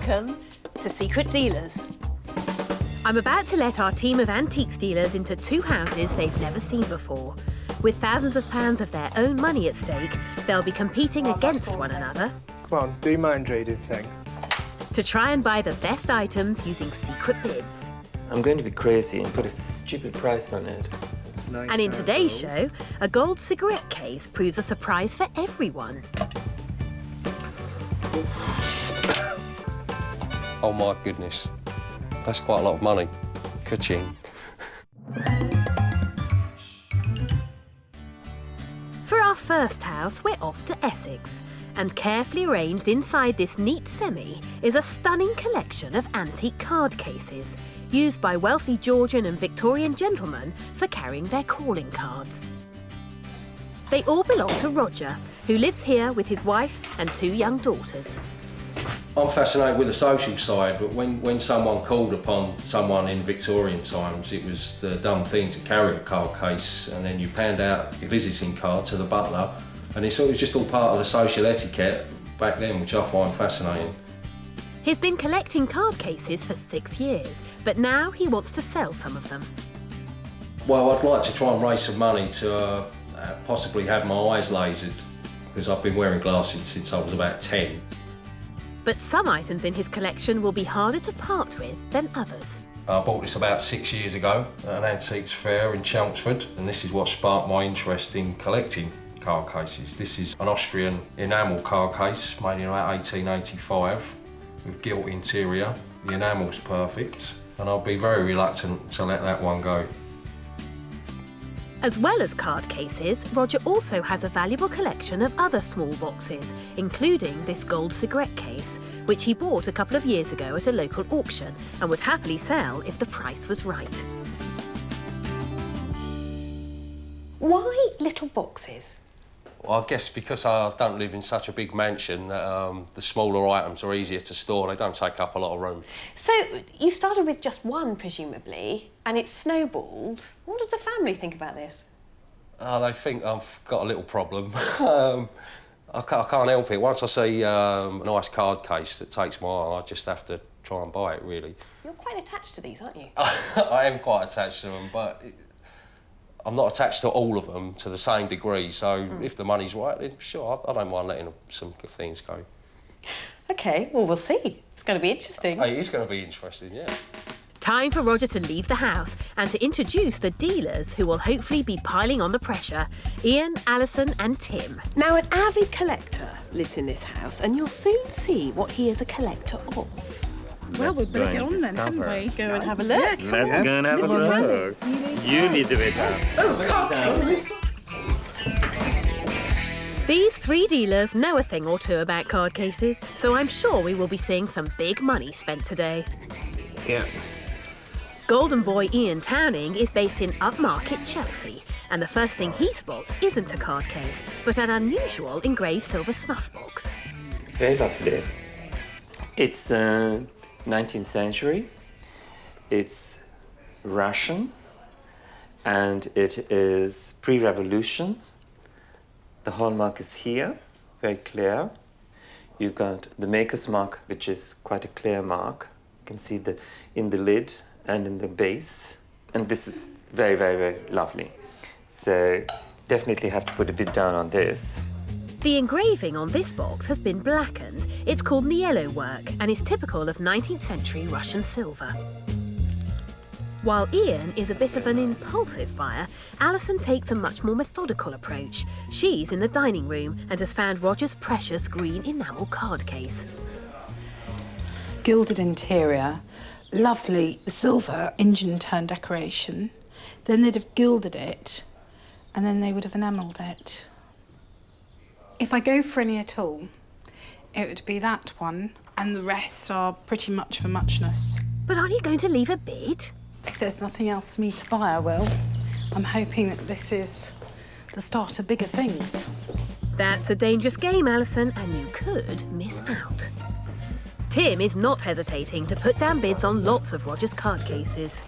Welcome to Secret Dealers. I'm about to let our team of antiques dealers into two houses they've never seen before. With thousands of pounds of their own money at stake, they'll be competing against one another. Come on, do my Andraded thing. To try and buy the best items using secret bids. I'm going to be crazy and put a stupid price on it. And in today's show, a gold cigarette case proves a surprise for everyone. Oh my goodness, that's quite a lot of money. Ka-ching. For our first house, we're off to Essex. And carefully arranged inside this neat semi is a stunning collection of antique card cases used by wealthy Georgian and Victorian gentlemen for carrying their calling cards. They all belong to Roger, who lives here with his wife and two young daughters. I'm fascinated with the social side, but when someone called upon someone in Victorian times, it was the dumb thing to carry a card case, and then you panned out your visiting card to the butler, and it's just all part of the social etiquette back then, which I find fascinating. He's been collecting card cases for 6 years, but now he wants to sell some of them. Well, I'd like to try and raise some money to possibly have my eyes lasered, because I've been wearing glasses since I was about 10. But some items in his collection will be harder to part with than others. I bought this about 6 years ago at an antiques fair in Chelmsford, and this is what sparked my interest in collecting card cases. This is an Austrian enamel card case made in about 1885 with gilt interior. The enamel's perfect, and I'll be very reluctant to let that one go. As well as card cases, Roger also has a valuable collection of other small boxes, including this gold cigarette case, which he bought a couple of years ago at a local auction and would happily sell if the price was right. Why little boxes? Well, I guess because I don't live in such a big mansion, that the smaller items are easier to store. They don't take up a lot of room. So, you started with just one, presumably, and it's snowballed. What does the family think about this? They think I've got a little problem. I can't help it. Once I see a nice card case that takes my eye, I just have to try and buy it, really. You're quite attached to these, aren't you? I am quite attached to them, but I'm not attached to all of them to the same degree, so if the money's right, then sure, I don't mind letting some things go. OK, well, we'll see. It's going to be interesting. It is going to be interesting, yeah. Time for Roger to leave the house and to introduce the dealers who will hopefully be piling on the pressure. Ian, Alison and Tim. Now, an avid collector lives in this house, and you'll soon see what he is a collector of. Well, we better get on then, haven't we? Go and have a look. Yeah, Let's go and have a look. You need to be down. Oh, These three dealers know a thing or two about card cases, so I'm sure we will be seeing some big money spent today. Yeah. Golden boy Ian Towning is based in upmarket Chelsea, and the first thing he spots isn't a card case, but an unusual engraved silver snuff box. Very lovely. It's 19th century. It's Russian, and it is pre-revolution. The hallmark is here, very clear. You've got the maker's mark, which is quite a clear mark. You can see in the lid and in the base. And this is very, very, very lovely. So definitely have to put a bit down on this. The engraving on this box has been blackened. It's called Niello work and is typical of 19th century Russian silver. While Ian is a bit of an impulsive buyer, Alison takes a much more methodical approach. She's in the dining room and has found Roger's precious green enamel card case. gilded interior, lovely silver engine turn decoration. Then they'd have gilded it, and then they would have enamelled it. If I go for any at all, it would be that one, and the rest are pretty much for muchness. But aren't you going to leave a bid? If there's nothing else for me to buy, I will. I'm hoping that this is the start of bigger things. That's a dangerous game, Alison, and you could miss out. Tim is not hesitating to put down bids on lots of Roger's card cases.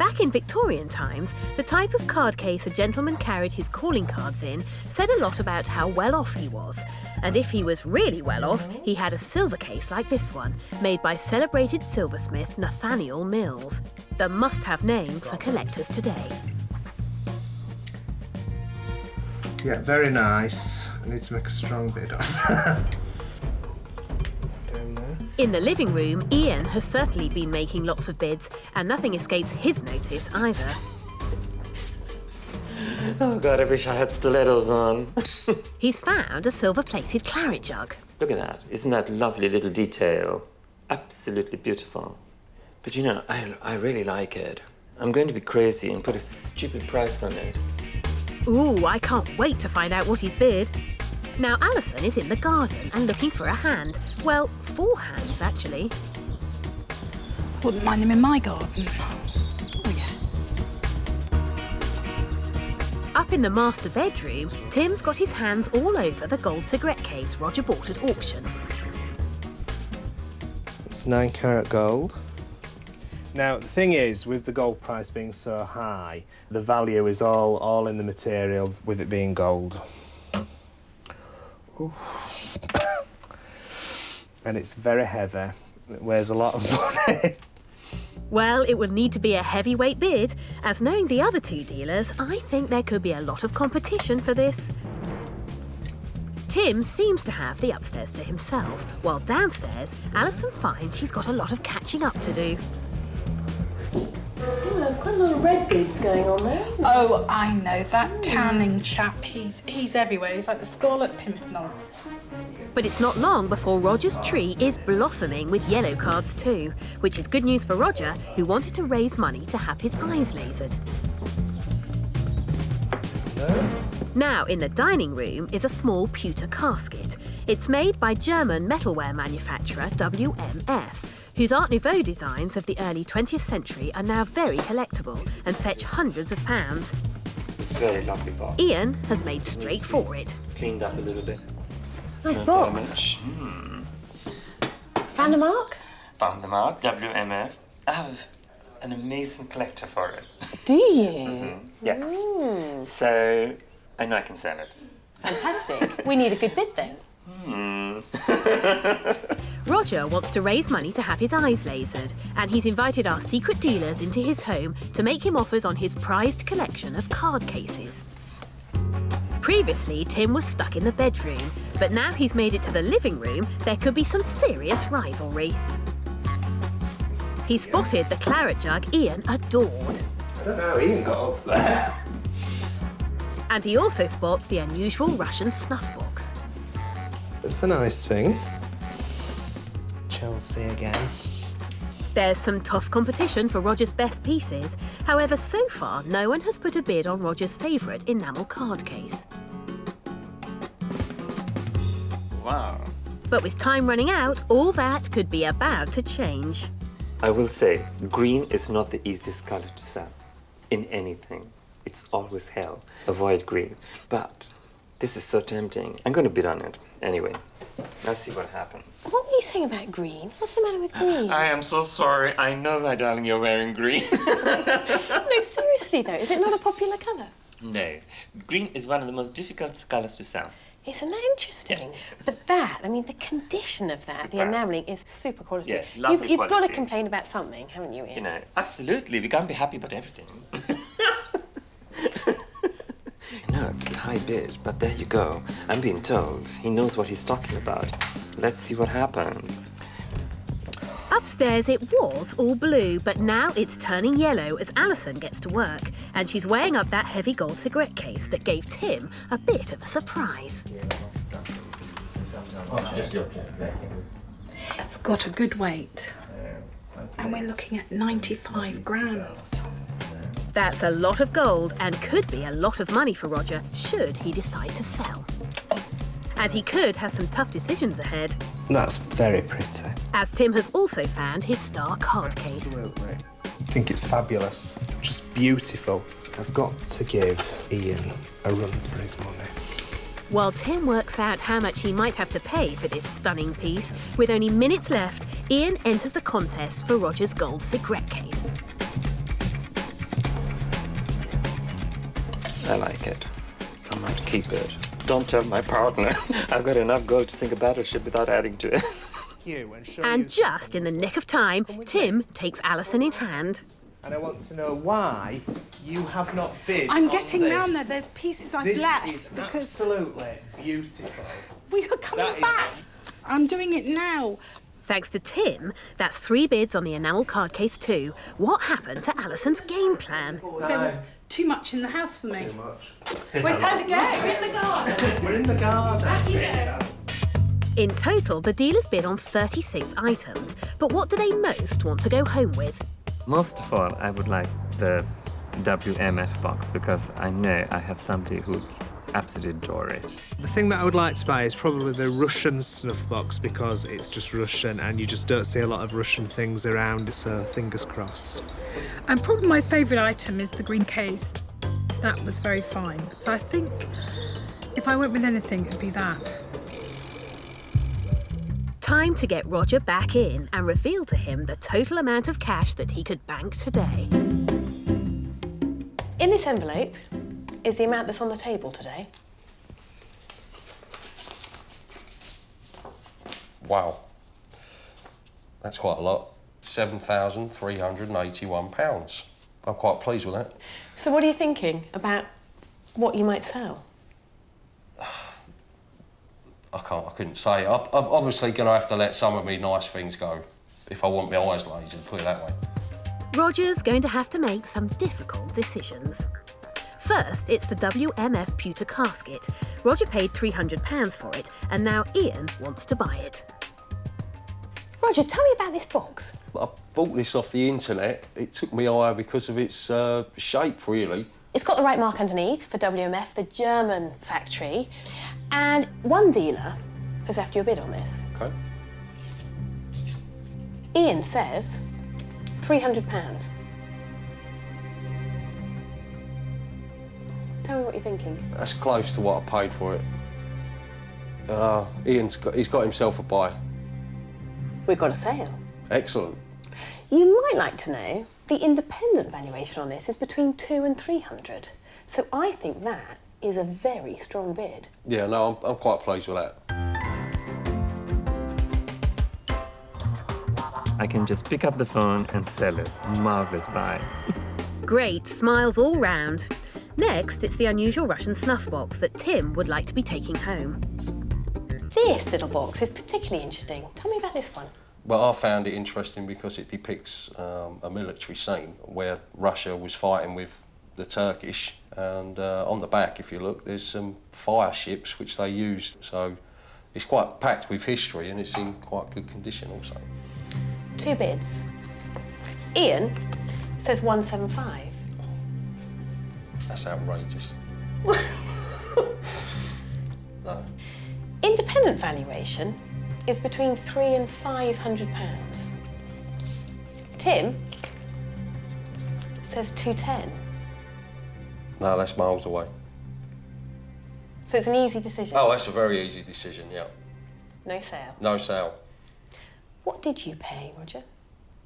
Back in Victorian times, the type of card case a gentleman carried his calling cards in said a lot about how well off he was. And if he was really well off, he had a silver case like this one, made by celebrated silversmith Nathaniel Mills, the must-have name for collectors today. Yeah, very nice. I need to make a strong bid on that. Down there. In the living room, Ian has certainly been making lots of bids, and nothing escapes his notice either. Oh God, I wish I had stilettos on. He's found a silver-plated claret jug. Look at that. Isn't that lovely little detail? Absolutely beautiful. But you know, I really like it. I'm going to be crazy and put a stupid price on it. Ooh, I can't wait to find out what he's bid. Now, Alison is in the garden and looking for a hand. Well, 4 hands, actually. Wouldn't mind them in my garden. Oh, yes. Up in the master bedroom, Tim's got his hands all over the gold cigarette case Roger bought at auction. It's 9 carat gold. Now, the thing is, with the gold price being so high, the value is all in the material, with it being gold. Ooh. And it's very heavy. It weighs a lot of money. Well, it would need to be a heavyweight bid, as knowing the other 2 dealers, I think there could be a lot of competition for this. Tim seems to have the upstairs to himself, while downstairs, Alison finds she's got a lot of catching up to do. Oh, there's quite a lot of red bids going on there. Oh, I know, that tanning chap, he's everywhere. He's like the Scarlet Pimpernel. But it's not long before Roger's tree is blossoming with yellow cards too, which is good news for Roger, who wanted to raise money to have his eyes lasered. Now, in the dining room is a small pewter casket. It's made by German metalware manufacturer WMF, whose Art Nouveau designs of the early 20th century are now very collectible and fetch hundreds of pounds. Very lovely box. Ian has made straight for it. Cleaned up a little bit. Nice Not box. very much. Found the mark? Found the mark, WMF. I have an amazing collector for it. Do you? Yeah. So, I know I can sell it. Fantastic. We need a good bid then. Roger wants to raise money to have his eyes lasered, and he's invited our secret dealers into his home to make him offers on his prized collection of card cases. Previously, Tim was stuck in the bedroom, but now he's made it to the living room, there could be some serious rivalry. He spotted the claret jug Ian adored. I don't know how Ian got up there. And he also spots the unusual Russian snuff box. It's a nice thing. Chelsea again. There's some tough competition for Roger's best pieces. However, so far, no one has put a bid on Roger's favourite enamel card case. Wow. But with time running out, all that could be about to change. I will say, green is not the easiest color to sell in anything. It's always hell. Avoid green. But this is so tempting. I'm going to bid on it anyway. Let's see what happens. What were you saying about green? What's the matter with green? I am so sorry. I know, my darling, you're wearing green. No, seriously though, is it not a popular colour? No. Green is one of the most difficult colors to sell. Isn't that interesting? But that, I mean, the condition of that, the Superb. enamelling is super quality. Yeah, lovely You've got to quality. complain about something, haven't you, Ian? You know, absolutely. We can't be happy about everything. No, it's a high bid, but there you go. I'm being told. He knows what he's talking about. Let's see what happens. Upstairs it was all blue, but now it's turning yellow as Alison gets to work, and she's weighing up that heavy gold cigarette case that gave Tim a bit of a surprise. It's got a good weight. And we're looking at 95 grams. That's a lot of gold and could be a lot of money for Roger should he decide to sell. And he could have some tough decisions ahead, That's very pretty. as Tim has also found his star card case. Absolutely. I think it's fabulous. Just beautiful. I've got to give Ian a run for his money. While Tim works out how much he might have to pay for this stunning piece, with only minutes left, Ian enters the contest for Roger's gold cigarette case. I like it. I might keep it. Don't tell my partner. I've got enough gold to sink a battleship without adding to it. And just in the nick of time, Tim takes Alison in hand. And I want to know why you have not bid I'm on getting this. round there. There's pieces I've left This is because absolutely beautiful. we were coming That is- back. I'm doing it now. Thanks to Tim, that's 3 bids on the enamel card case too. What happened to Alison's game plan? There was too much in the house for me. Too much. Where's time to go? We're in the garden. We're in the garden. Back you go. In total, the dealers bid on 36 items. But what do they most want to go home with? Most of all, I would like the WMF box because I know I have somebody who would absolutely adore it. The thing that I would like to buy is probably the Russian snuff box because it's just Russian and you just don't see a lot of Russian things around, so fingers crossed. And probably my favourite item is the green case. That was very fine. So I think if I went with anything, it'd be that. Time to get Roger back in and reveal to him the total amount of cash that he could bank today. In this envelope is the amount that's on the table today. Wow. That's quite a lot. £7,381. I'm quite pleased with that. So what are you thinking about what you might sell? I couldn't say. I'm obviously going to have to let some of me nice things go if I want my eyes lazy, put it that way. Roger's going to have to make some difficult decisions. First, it's the WMF pewter casket. Roger paid £300 for it, and now Ian wants to buy it. Roger, tell me about this box. I bought this off the internet. It took me eye because of its shape, really. It's got the right mark underneath for WMF, the German factory. And one dealer has left you a bid on this. Okay. Ian says £300. Tell me what you're thinking. That's close to what I paid for it. He's got himself a buy. We've got a sale. Excellent. You might like to know the independent valuation on this is between 200 and 300. So I think that is a very strong bid. Yeah, no, I'm quite pleased with that. I can just pick up the phone and sell it. Marvellous buy. Great, smiles all round. Next, it's the unusual Russian snuff box that Tim would like to be taking home. This little box is particularly interesting. Tell me about this one. Well, I found it interesting because it depicts a military scene where Russia was fighting with the Turkish, and on the back, if you look, there's some fire ships which they used. So it's quite packed with history and it's in quite good condition also. 2 bids. Ian says 175. That's outrageous. No. Independent valuation is between £300 and £500. Tim says 210. No, that's miles away. So it's an easy decision. Oh, that's a very easy decision, yeah. No sale. No sale. What did you pay, Roger?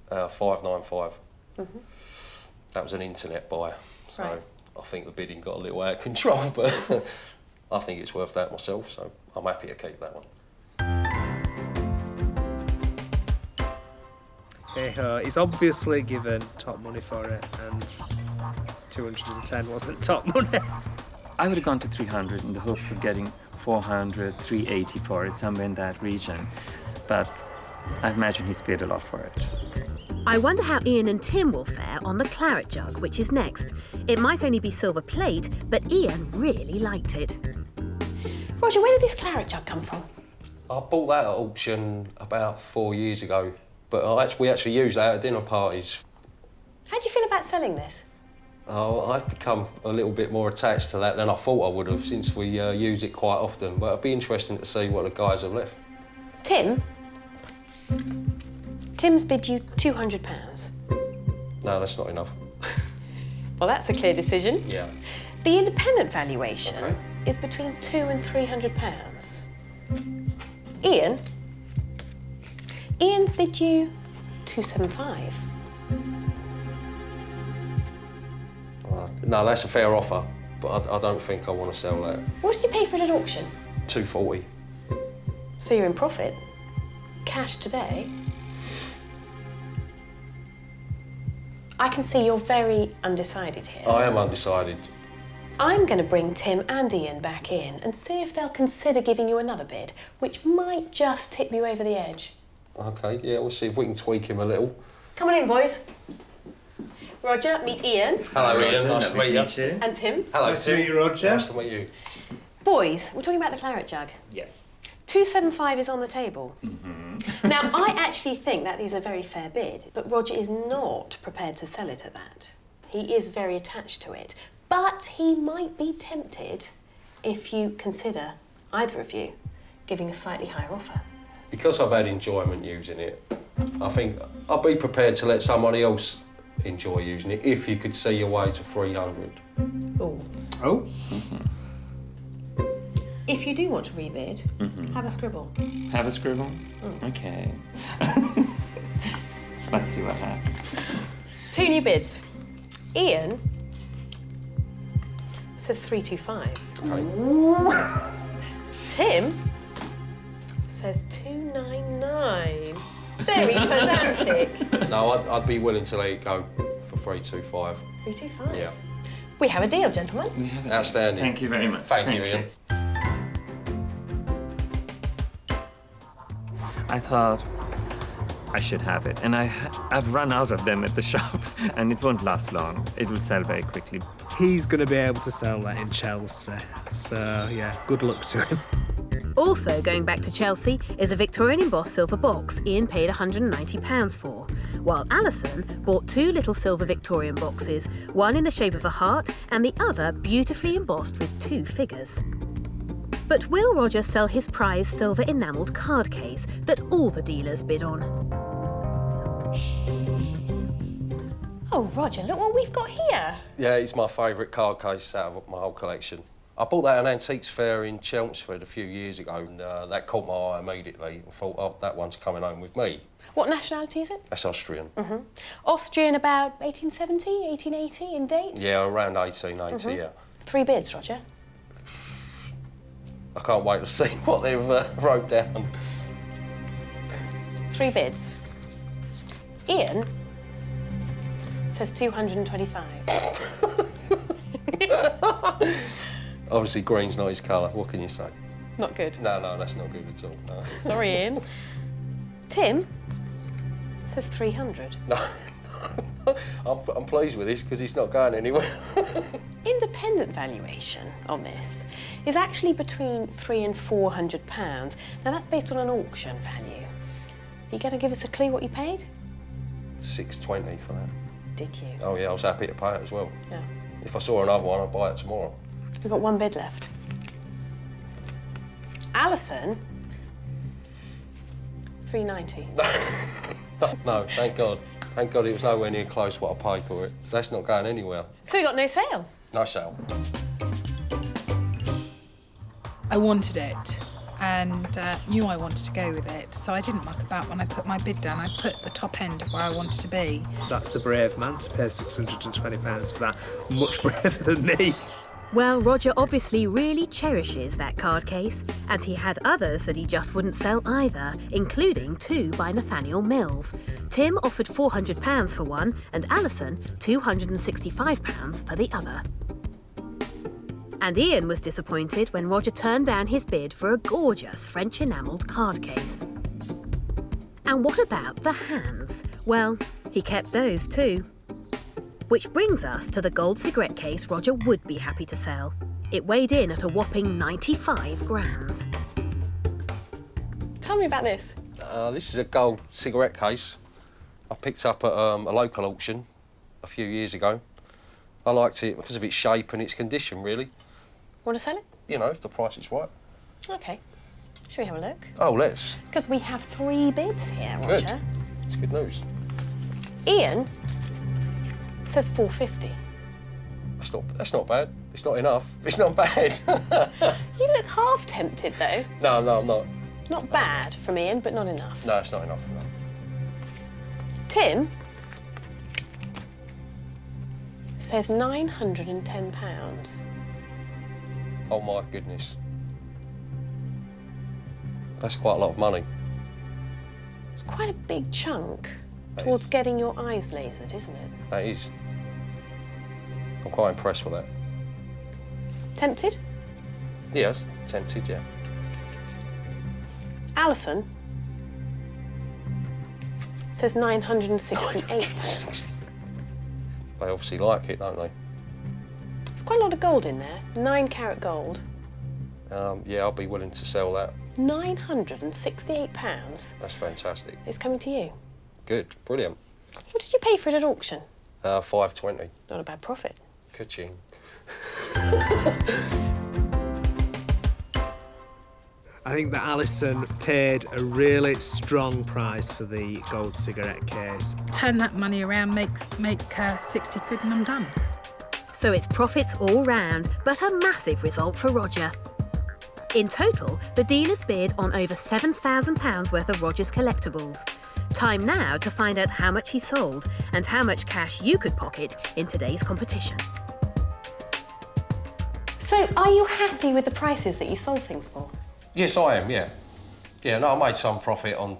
595. That was an internet buy, so Right. I think the bidding got a little out of control, but I think it's worth that myself, so I'm happy to keep that one. He's obviously given top money for it, and 210 wasn't top money. I would have gone to 300 in the hopes of getting 400, 380 for it, somewhere in that region. But I imagine he's paid a lot for it. I wonder how Ian and Tim will fare on the claret jug, which is next. It might only be silver plate, but Ian really liked it. Roger, where did this claret jug come from? I bought that at auction about 4 years ago, but we actually use that at dinner parties. How do you feel about selling this? Oh, I've become a little bit more attached to that than I thought I would have since we use it quite often, but it'd be interesting to see what the guys have left. Tim's bid you £200. No, that's not enough. Well, that's a clear decision. Yeah. The independent valuation Okay. is between £200 and £300. Ian's bid you £275. No, that's a fair offer. but I don't think I want to sell that. What did you pay for it at auction? 240. So you're in profit. Cash today. I can see you're very undecided here. I am undecided. I'm going to bring Tim and Ian back in and see if they'll consider giving you another bid, which might just tip you over the edge. OK, yeah, we'll see if we can tweak him a little. Come on in, boys. Roger, meet Ian. Hello, Ian. Nice to meet you. And Tim. Hello, Nice to meet you, Roger. Nice to meet you. Boys, we're talking about the claret jug. Yes. 275 is on the table. Now, I actually think that is a very fair bid, but Roger is not prepared to sell it at that. He is very attached to it, but he might be tempted if you consider, either of you, giving a slightly higher offer. Because I've had enjoyment using it, I think I'll be prepared to let somebody else enjoy using it if you could see your way to 300. Oh. Oh? If you do want to rebid, have a scribble. Have a scribble? Okay. Let's see what happens. 2 new bids. Ian says 325. Okay. Tim says 299. Very pedantic. No, I'd be willing to let it go for 325. 325. Yeah. We have a deal, gentlemen. We have it. Outstanding. Thank you very much. Thank you, Ian. I thought I should have it, and I've run out of them at the shop, and it won't last long. It will sell very quickly. He's going to be able to sell that in Chelsea. So, yeah, good luck to him. Also going back to Chelsea is a Victorian embossed silver box Ian paid £190 for, while Alison bought 2 little silver Victorian boxes, one in the shape of a heart and the other beautifully embossed with 2 figures. But will Roger sell his prized silver enamelled card case that all the dealers bid on? Oh, Roger, look what we've got here. Yeah, it's my favourite card case out of my whole collection. I bought that at an antiques fair in Chelmsford a few years ago, and that caught my eye immediately. I thought, oh, that one's coming home with me. What nationality is it? That's Austrian. Austrian, about 1870, 1880 in date? Yeah, around 1880, yeah. 3 bids, Roger. I can't wait to see what they've wrote down. 3 bids. Ian says 225. Obviously, green's not his colour. What can you say? Not good. No, that's not good at all. No. Sorry, Ian. Tim says 300. No, I'm pleased with this because it's not going anywhere. Independent valuation on this is actually between £300 and £400. Now that's based on an auction value. Are you going to give us a clue what you paid? 620 for that. Did you? Oh yeah, I was happy to pay it as well. No. If I saw another one, I'd buy it tomorrow. We've got 1 bid left. Alison, 390. No, thank God. Thank God it was nowhere near close what I paid for it. That's not going anywhere. So we got no sale. No sale. I wanted it and knew I wanted to go with it, so I didn't muck about when I put my bid down. I put the top end of where I wanted to be. That's a brave man to pay £620 for that. Much braver than me. Well, Roger obviously really cherishes that card case, and he had others that he just wouldn't sell either, including 2 by Nathaniel Mills. Tim offered £400 for one, and Alison £265 for the other. And Ian was disappointed when Roger turned down his bid for a gorgeous French enamelled card case. And what about the hands? Well, he kept those too. Which brings us to the gold cigarette case Roger would be happy to sell. It weighed in at a whopping 95 grams. Tell me about this. This is a gold cigarette case I picked up at a local auction a few years ago. I liked it because of its shape and its condition, really. Want to sell it? You know, if the price is right. OK. Shall we have a look? Oh, let's. Because we have 3 bids here, Good. Roger. It's good news. Ian says 450. That's not bad. It's not enough. It's not bad. You look half tempted, though. No, I'm not. Not bad from Ian, but not enough. No, it's not enough. No. Tim says £910. Oh my goodness. That's quite a lot of money. It's quite a big chunk towards getting your eyes lasered, isn't it? That is. I'm quite impressed with that. Tempted? Yes, tempted, yeah. Alison says £968. They obviously like it, don't they? There's quite a lot of gold in there. 9-carat gold. Yeah, I'll be willing to sell that. £968. That's fantastic. It's coming to you. Good, brilliant. What did you pay for it at auction? $520. Not a bad profit. Ka-ching. I think that Alison paid a really strong price for the gold cigarette case. Turn that money around, make 60 quid and I'm done. So it's profits all round, but a massive result for Roger. In total, the dealers bid on over £7,000 worth of Roger's collectibles. Time now to find out how much he sold and how much cash you could pocket in today's competition. So, are you happy with the prices that you sold things for? Yes, I am, yeah. Yeah, no, I made some profit on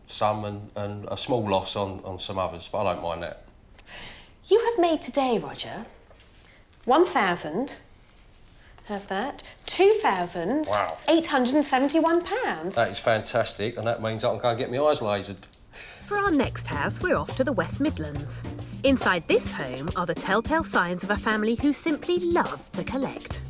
some and a small loss on some others, but I don't mind that. You have made today, Roger, 1,000, have that, £2,871. That is fantastic, and that means I can go and get my eyes lasered. For our next house, we're off to the West Midlands. Inside this home are the telltale signs of a family who simply love to collect.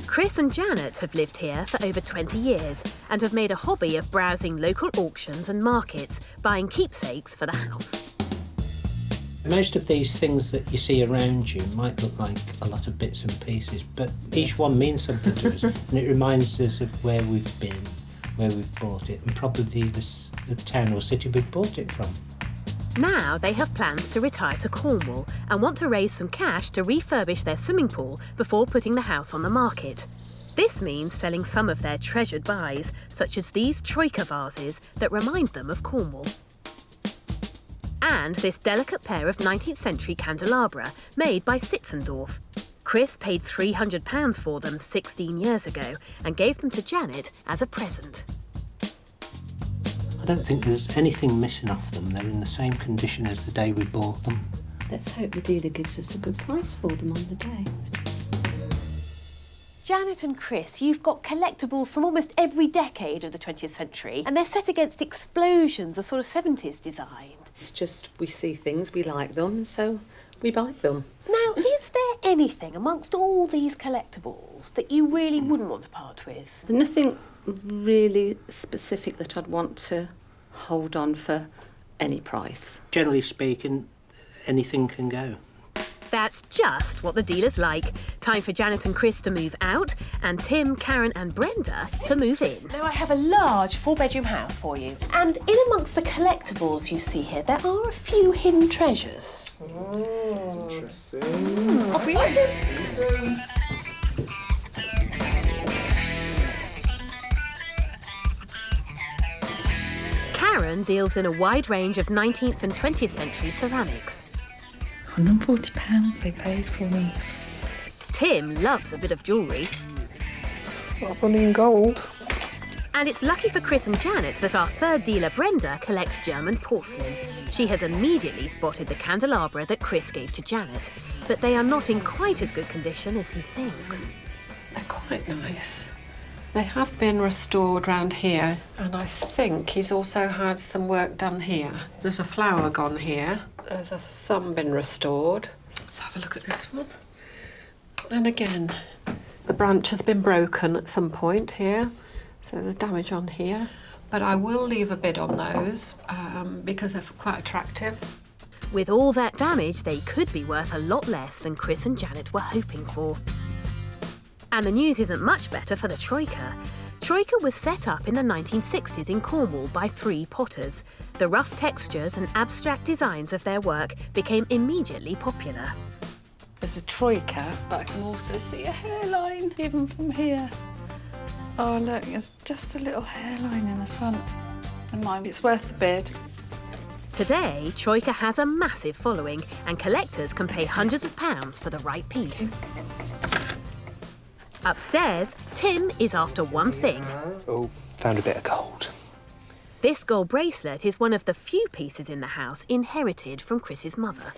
Chris and Janet have lived here for over 20 years and have made a hobby of browsing local auctions and markets, buying keepsakes for the house. Most of these things that you see around you might look like a lot of bits and pieces, but each one means something to us, and it reminds us of where we've been, where we've bought it, and probably the town or city we've bought it from. Now they have plans to retire to Cornwall and want to raise some cash to refurbish their swimming pool before putting the house on the market. This means selling some of their treasured buys, such as these troika vases that remind them of Cornwall. And this delicate pair of 19th century candelabra made by Sitzendorf. Chris paid £300 for them 16 years ago and gave them to Janet as a present. I don't think there's anything missing off them. They're in the same condition as the day we bought them. Let's hope the dealer gives us a good price for them on the day. Janet and Chris, you've got collectibles from almost every decade of the 20th century, and they're set against explosions of sort of 70s design. It's just we see things, we like them, so we buy them. Now, is there anything amongst all these collectibles that you really wouldn't want to part with? There's nothing really specific that I'd want to hold on for any price. Generally speaking, anything can go. That's just what the dealers like. Time for Janet and Chris to move out and Tim, Karen and Brenda to move in. Now, I have a large 4-bedroom house for you. And in amongst the collectibles you see here, there are a few hidden treasures. Sounds interesting. Off we go, Tim. Karen deals in a wide range of 19th and 20th century ceramics. £140 they paid for me. Tim loves a bit of jewellery. What money in gold? And it's lucky for Chris and Janet that our third dealer, Brenda, collects German porcelain. She has immediately spotted the candelabra that Chris gave to Janet, but they are not in quite as good condition as he thinks. They're quite nice. They have been restored round here, and I think he's also had some work done here. There's a flower gone here. There's a thumb been restored. Let's have a look at this one. And again, the branch has been broken at some point here, so there's damage on here. But I will leave a bid on those because they're quite attractive. With all that damage, they could be worth a lot less than Chris and Janet were hoping for. And the news isn't much better for the Troika. Troika was set up in the 1960s in Cornwall by 3 potters. The rough textures and abstract designs of their work became immediately popular. There's a troika, but I can also see a hairline even from here. Oh look, it's just a little hairline in the front. And mine, it's worth the bid. Today, Troika has a massive following and collectors can pay hundreds of pounds for the right piece. Upstairs, Tim is after one thing. Oh, found a bit of gold. This gold bracelet is one of the few pieces in the house inherited from Chris's mother.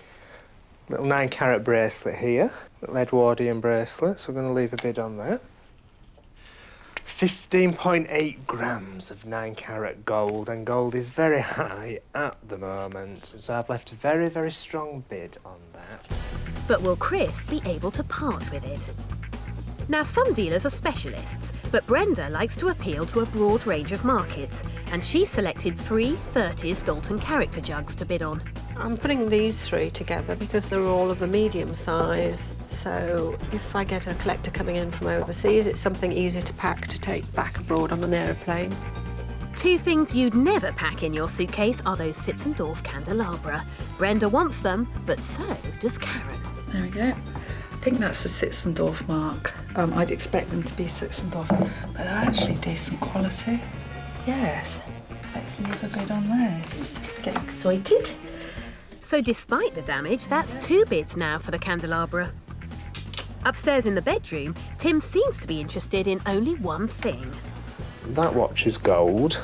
Little 9-carat bracelet here. Little Edwardian bracelet, so we're going to leave a bid on that. 15.8 grams of 9-carat gold, and gold is very high at the moment, so I've left a very, very strong bid on that. But will Chris be able to part with it? Now, some dealers are specialists, but Brenda likes to appeal to a broad range of markets, and she selected 3 30s Dalton character jugs to bid on. I'm putting these 3 together because they're all of a medium size. So if I get a collector coming in from overseas, it's something easy to pack to take back abroad on an aeroplane. 2 things you'd never pack in your suitcase are those Sitzendorf candelabra. Brenda wants them, but so does Karen. There we go. I think that's the Sitzendorf mark. I'd expect them to be Sitzendorf, but they're actually decent quality. Yes. Let's leave a bid on this. Get excited. So despite the damage, that's 2 bids now for the candelabra. Upstairs in the bedroom, Tim seems to be interested in only one thing. That watch is gold.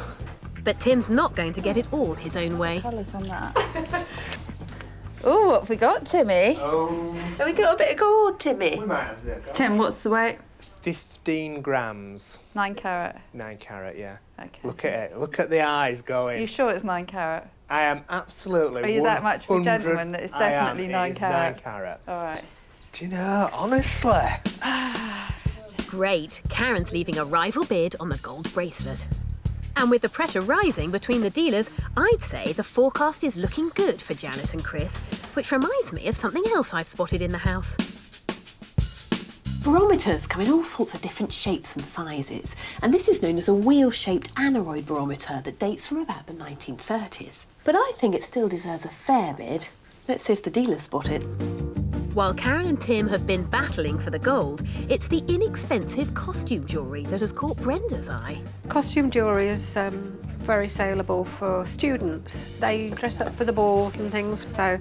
But Tim's not going to get it all his own way. Colours on that. Oh, what have we got, Timmy? Have we got a bit of gold, Timmy? We might have that. Tim, what's the weight? 15 grams. 9 carat. 9 carat, yeah. Okay. Look at it. Look at the eyes going. Are you sure it's 9 carat? I am absolutely. Are you that much for a gentleman that it's definitely 9 carat? 9 carat. All right. Do you know, honestly? Great. Karen's leaving a rival bid on the gold bracelet. And with the pressure rising between the dealers, I'd say the forecast is looking good for Janet and Chris, which reminds me of something else I've spotted in the house. Barometers come in all sorts of different shapes and sizes, and this is known as a wheel-shaped aneroid barometer that dates from about the 1930s. But I think it still deserves a fair bid. Let's see if the dealers spot it. While Karen and Tim have been battling for the gold, it's the inexpensive costume jewellery that has caught Brenda's eye. Costume jewellery is very saleable for students. They dress up for the balls and things, so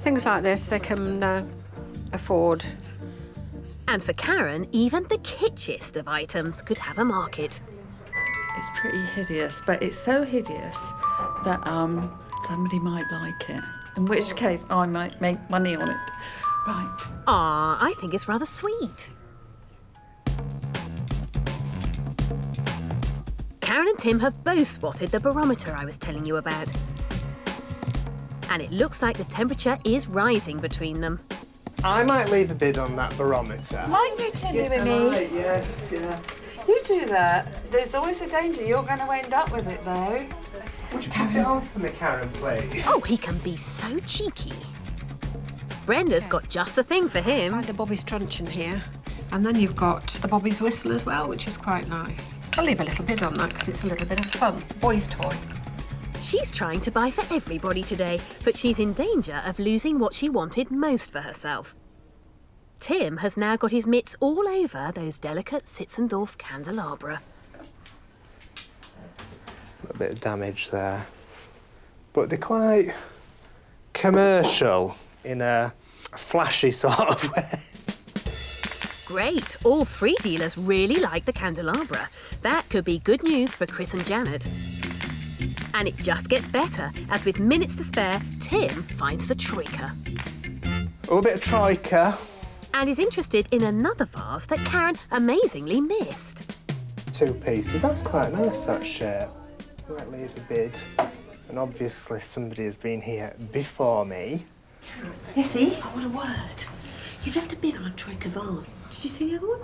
things like this they can afford. And for Karen, even the kitschest of items could have a market. It's pretty hideous, but it's so hideous that somebody might like it. In which case, I might make money on it. Right. Ah, I think it's rather sweet. Karen and Tim have both spotted the barometer I was telling you about. And it looks like the temperature is rising between them. I might leave a bid on that barometer. Might you, Timmy, Yes, with I me? might. Yes, yeah. You do that. There's always a danger you're going to end up with it, though. Would you pass it on for me, Karen, please? Oh, he can be so cheeky. Brenda's got just the thing for him. Find a Bobby's truncheon here. And then you've got the Bobby's whistle as well, which is quite nice. I'll leave a little bid on that because it's a little bit of fun. Boy's toy. She's trying to buy for everybody today, but she's in danger of losing what she wanted most for herself. Tim has now got his mitts all over those delicate Sitzendorf candelabra. A bit of damage there. But they're quite commercial in a flashy sort of way. Great, all 3 dealers really like the candelabra. That could be good news for Chris and Janet. And it just gets better, as with minutes to spare, Tim finds the troika. Oh, a bit of troika. And is interested in another vase that Karen amazingly missed. 2 pieces. That's quite nice, that shape. Might leave a bid. And obviously somebody has been here before me. Lizzie, I want a word. You've left a bid on a troika vase. Did you see the other one?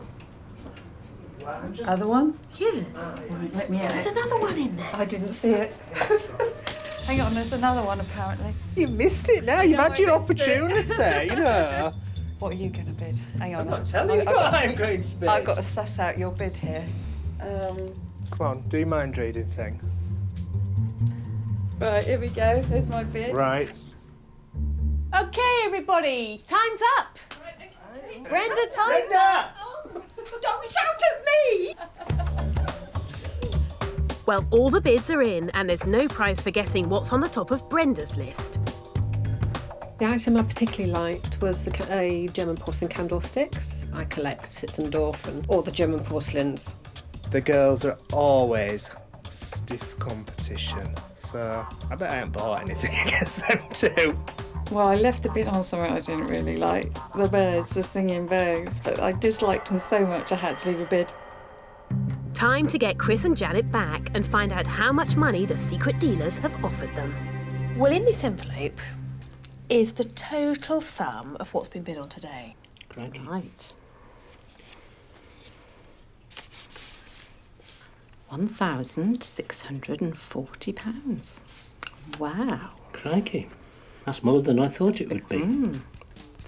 Other one? Yeah. Right, let me out. There's another one in there. I didn't see it. Hang on, there's another one apparently. You missed it now. You've had your opportunity, you know. What are you going to bid? Hang on. I'm not telling you what I'm going to bid. I've got to suss out your bid here. Come on, do your mind reading thing. Right, here we go. There's my bid. Right. Okay, everybody, time's up. Brenda, time's up. Don't shout at me! Well, all the bids are in and there's no prize for guessing what's on the top of Brenda's list. The item I particularly liked was the German porcelain candlesticks. I collect Sitzendorf and all the German porcelains. The girls are always stiff competition, so I bet I haven't bought anything against them too. Well, I left a bid on something I didn't really like. The birds, the singing birds, but I disliked them so much I had to leave a bid. Time to get Chris and Janet back and find out how much money the secret dealers have offered them. Well, in this envelope is the total sum of what's been bid on today. Crikey. Right. £1,640. Wow. Crikey. That's more than I thought it would be.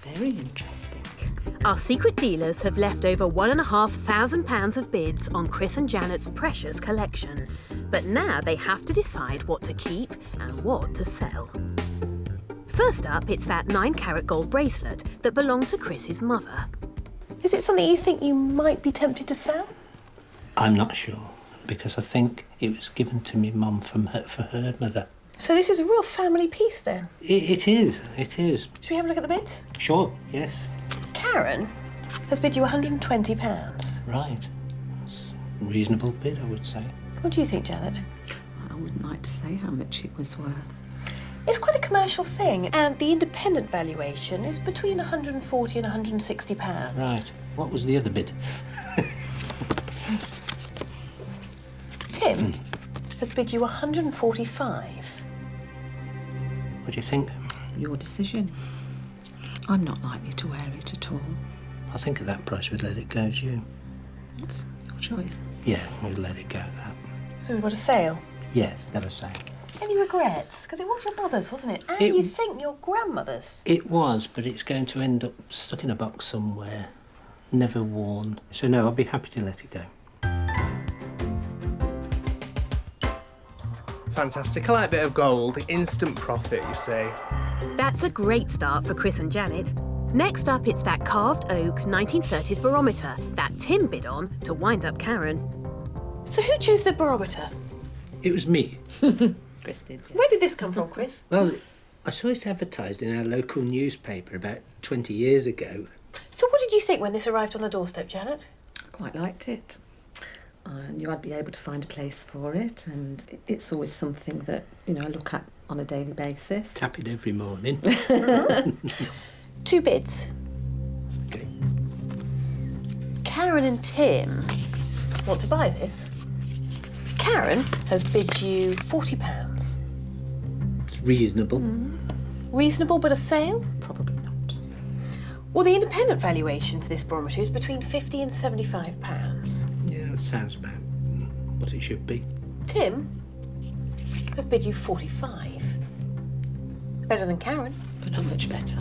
Very interesting. Our secret dealers have left over £1,500 of bids on Chris and Janet's precious collection. But now they have to decide what to keep and what to sell. First up, it's that 9-carat gold bracelet that belonged to Chris's mother. Is it something you think you might be tempted to sell? I'm not sure, because I think it was given to me mum for her mother. So this is a real family piece then? It is. Should we have a look at the bids? Sure, yes. Karen has bid you £120. Right. That's a reasonable bid, I would say. What do you think, Janet? I wouldn't like to say how much it was worth. It's quite a commercial thing, and the independent valuation is between £140 and £160. Right. What was the other bid? Tim has bid you £145. What do you think? Your decision. I'm not likely to wear it at all. I think at that price we'd let it go to you. It's your choice. Yeah, we'd let it go at that. So we've got a sale. Yes, got to say. Any regrets? Because it was your mother's, wasn't it? And you think your grandmother's. It was, but it's going to end up stuck in a box somewhere, never worn. So no, I'll be happy to let it go. Fantastic. I like a bit of gold. Instant profit, you say. That's a great start for Chris and Janet. Next up, it's that carved oak 1930s barometer that Tim bid on to wind up Karen. So who chose the barometer? It was me. Chris did. Yes. Where did this come from, Chris? Well, I saw it advertised in our local newspaper about 20 years ago. So what did you think when this arrived on the doorstep, Janet? I quite liked it. I knew I'd be able to find a place for it, and it's always something that, I look at on a daily basis. Tap it every morning. 2 bids. Okay. Karen and Tim want to buy this. Karen has bid you £40. It's reasonable. Reasonable, but a sale? Probably not. Well, the independent valuation for this barometer is between £50 and £75. Yeah, that sounds about what it should be. Tim has bid you £45. Better than Karen. But not much better.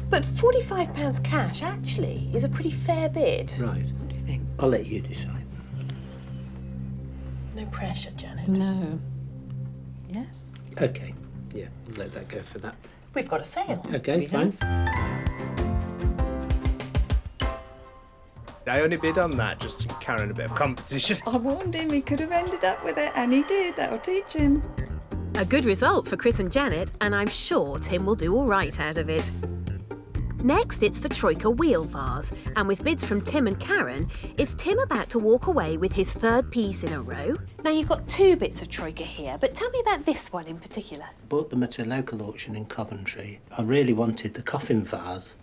But £45 cash actually is a pretty fair bid. Right. What do you think? I'll let you decide. No pressure, Janet. No. Yes. Okay. Yeah, let that go for that. We've got a sale. Okay, fine. I only bid on that just to give Karen a bit of competition. I warned him he could have ended up with it, and he did. That'll teach him. A good result for Chris and Janet, and I'm sure Tim will do all right out of it. Next, it's the Troika wheel vase, and with bids from Tim and Karen, is Tim about to walk away with his 3rd piece in a row? Now, you've got 2 bits of Troika here, but tell me about this one in particular. Bought them at a local auction in Coventry. I really wanted the coffin vase,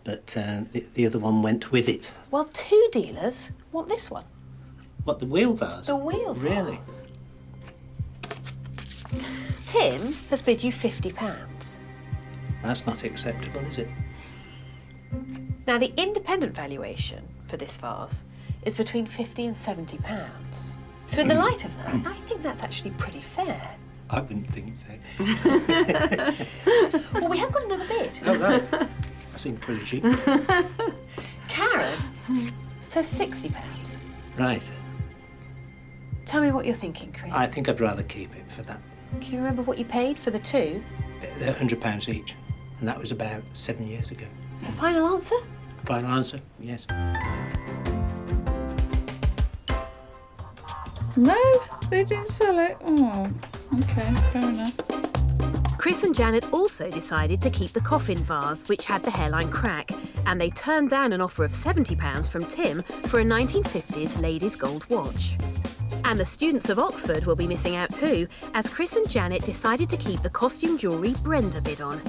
but the other one went with it. Well, 2 dealers want this one. What, the wheel vase? The wheel vase. Really? Tim has bid you £50. That's not acceptable, is it? Now, the independent valuation for this vase is between £50 and £70. So in the light of that, I think that's actually pretty fair. I wouldn't think so. Well, we have got another bid. Oh, right. That's encouraging. Karen says £60. Right. Tell me what you're thinking, Chris. I think I'd rather keep it for that. Can you remember what you paid for the 2? They're £100 each, and that was about 7 years ago. So final answer? Final answer, yes. No, they didn't sell it. Oh, okay, fair enough. Chris and Janet also decided to keep the coffin vase, which had the hairline crack, and they turned down an offer of £70 from Tim for a 1950s ladies' gold watch. And the students of Oxford will be missing out too, as Chris and Janet decided to keep the costume jewellery Brenda bid on.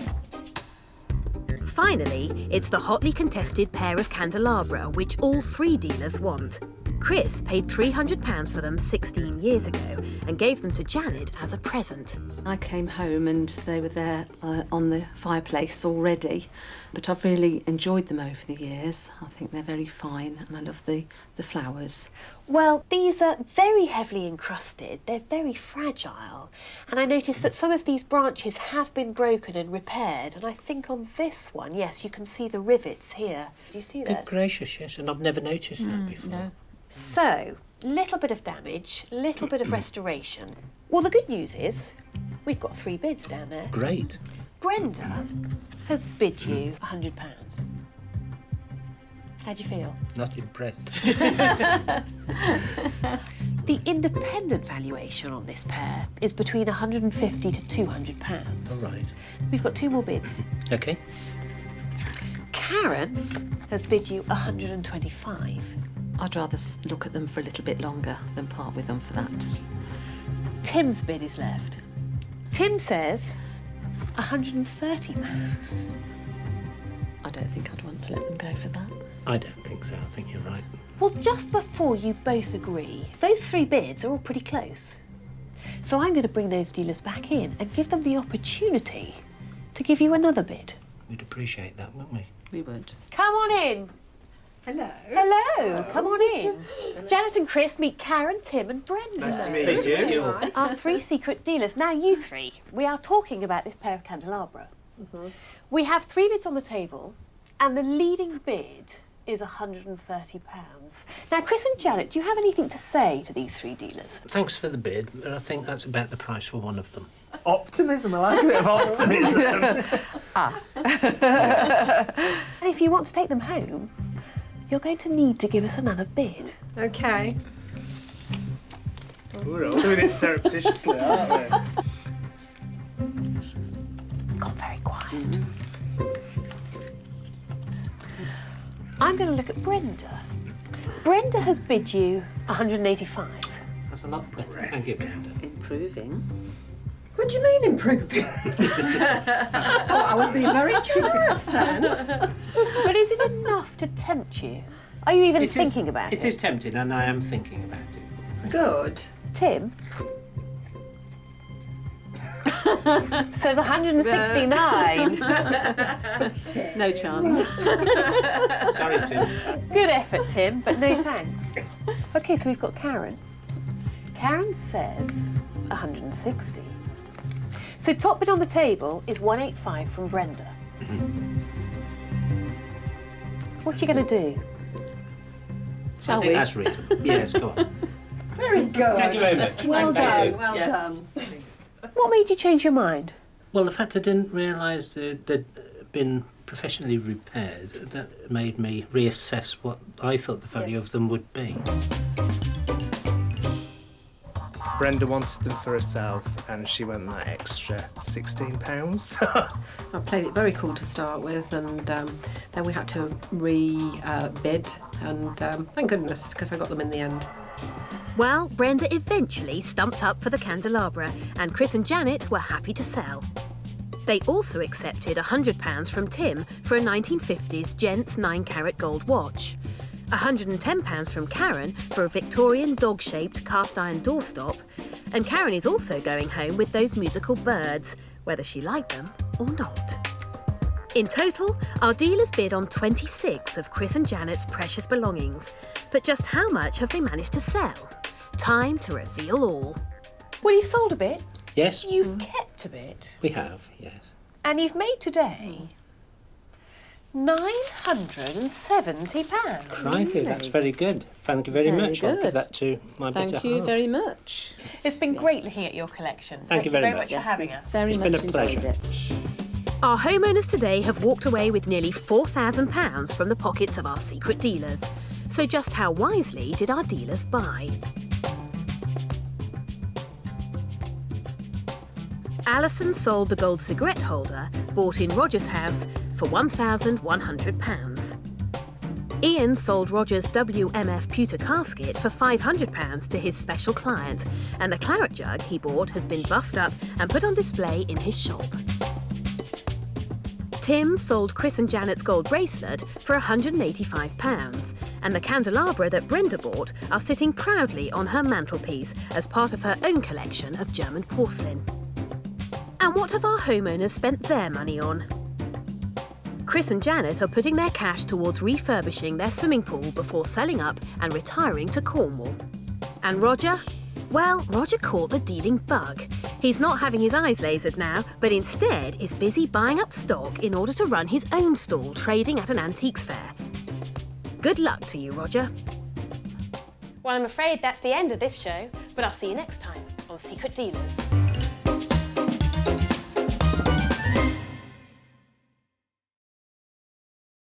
Finally, it's the hotly contested pair of candelabra, which all three dealers want. Chris paid £300 for them 16 years ago and gave them to Janet as a present. I came home and they were there on the fireplace already, but I've really enjoyed them over the years. I think they're very fine and I love the flowers. Well, these are very heavily encrusted. They're very fragile. And I noticed that some of these branches have been broken and repaired. And I think on this one, yes, you can see the rivets here. Do you see that? Good gracious, yes, and I've never noticed that before. No. So, little bit of damage, little bit of restoration. Well, the good news is we've got 3 bids down there. Great. Brenda has bid you £100. How do you feel? Not impressed. The independent valuation on this pair is between £150 to £200. All right. We've got 2 more bids. Okay. Karen has bid you £125. I'd rather look at them for a little bit longer than part with them for that. Tim's bid is left. Tim says £130. I don't think I'd want to let them go for that. I don't think so. I think you're right. Well, just before you both agree, those 3 bids are all pretty close. So I'm going to bring those dealers back in and give them the opportunity to give you another bid. We'd appreciate that, wouldn't we? We would. Come on in. Hello. Hello, come on in. Janet and Chris, meet Karen, Tim and Brenda. Nice to meet you. Our 3 secret dealers. Now, you 3, we are talking about this pair of candelabra. We have 3 bids on the table, and the leading bid is £130. Now, Chris and Janet, do you have anything to say to these 3 dealers? Thanks for the bid, but I think that's about the price for one of them. Optimism, I like a bit of optimism. And if you want to take them home, you're going to need to give us another bid. Okay. We're all doing this surreptitiously, aren't we? It's gone very quiet. I'm going to look at Brenda. Brenda has bid you £185. That's a lot better. Thank you, Brenda. Improving. What do you mean improving? So I was being very generous then. But is it enough to tempt you? Are you even thinking about it? It is tempting, and I am thinking about it. Good. Tim? Says 169. No chance. Sorry, Tim. Good effort, Tim, but no thanks. OK, so we've got Karen. Karen says 160. So top bid on the table is 185 from Brenda. What are you going to do? I think that's reasonable. Yes, go on. Very good. Thank you very much. Well Thank done, well done. What made you change your mind? Well, the fact I didn't realise they'd been professionally repaired, that made me reassess what I thought the value of them would be. Brenda wanted them for herself and she went that extra £16. I played it very cool to start with, and then we had to re-bid, and thank goodness, because I got them in the end. Well, Brenda eventually stumped up for the candelabra, and Chris and Janet were happy to sell. They also accepted £100 from Tim for a 1950s gents 9-carat gold watch, £110 from Karen for a Victorian dog-shaped cast-iron doorstop, and Karen is also going home with those musical birds, whether she liked them or not. In total, our dealers bid on 26 of Chris and Janet's precious belongings, but just how much have they managed to sell? Time to reveal all. Well, you sold a bit. Yes? You've kept a bit. We have, yes. And you've made today £970. Crikey, that's very good. Thank you very much. I'll good. give that to my better Thank you half. very much. It's been great looking at your collection. Thank you very much for much. having us. Very It's much been a enjoyed pleasure. it. Our homeowners today have walked away with nearly £4,000 from the pockets of our secret dealers. So just how wisely did our dealers buy? Alison sold the gold cigarette holder bought in Roger's house for £1,100. Ian sold Roger's WMF pewter casket for £500 to his special client, and the claret jug he bought has been buffed up and put on display in his shop. Tim sold Chris and Janet's gold bracelet for £185, and the candelabra that Brenda bought are sitting proudly on her mantelpiece as part of her own collection of German porcelain. And what have our homeowners spent their money on? Chris and Janet are putting their cash towards refurbishing their swimming pool before selling up and retiring to Cornwall. And Roger? Well, Roger caught the dealing bug. He's not having his eyes lasered now, but instead is busy buying up stock in order to run his own stall trading at an antiques fair. Good luck to you, Roger. Well, I'm afraid that's the end of this show, but I'll see you next time on Secret Dealers.